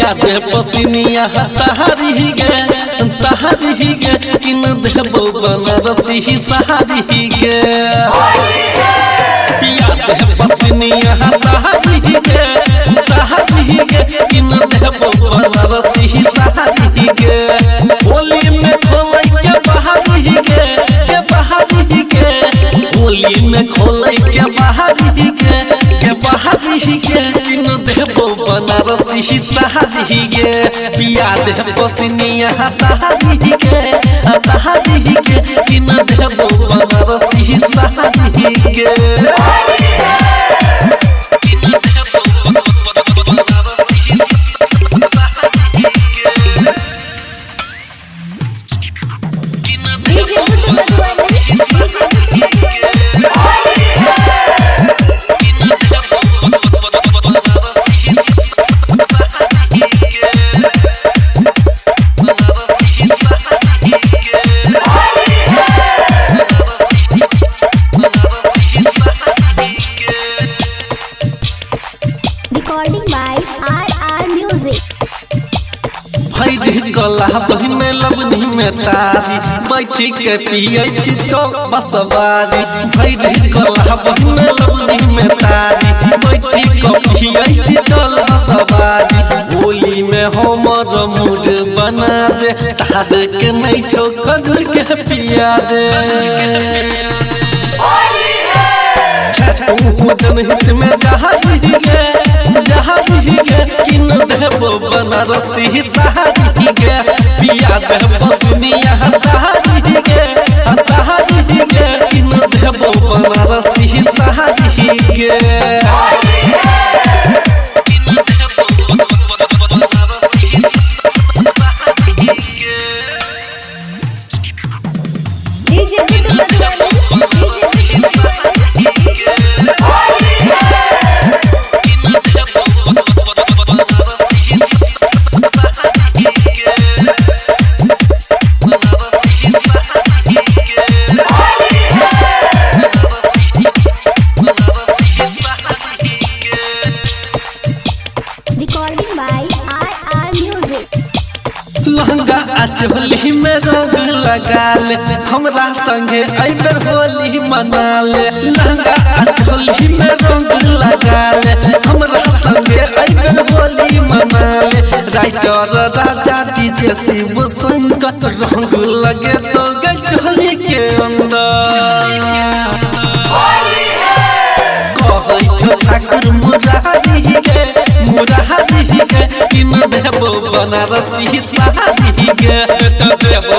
पिया दे पसीनिया तहारी गे किन देबो बनारसी सहारी गे पिया दे पसीनिया तहारी गे किन देबो बनारसी सहारी गे होली में खोलै के बहारी गे होली में खोलै के बहारी गे किन देबो बनारसी सहारी गे पिया दे पसीनिया तहारी गे किन देबो बनारसी सहारी गे गला बहिन लबनी में तारी बैठी के पियै छी चल बसवारी भैरी गला बहिन लबनी में तारी बैठी के पियै छी चल बसवारी होली में हमर मूड बना दे तार के नहीं छौ खजूर के पिया दे जनहित में जहारी गे किन देबो बनारसी सहारी गे पिया दे पसीनिया तहारी गे किन देबो बनारसी सहारी गे लहंगा चोली में रंग लगा ले हमरा संगे अइबर होली मना ले लहंगा चोली में रंग लगा ले हमरा संगे अइबर होली मना ले राइटर राजा डीजे शिव शंकर रंग लगे तो गई चोली के अंदर ठाकुर मुरारी गे किन देबो बनारसी सहारी गे देबो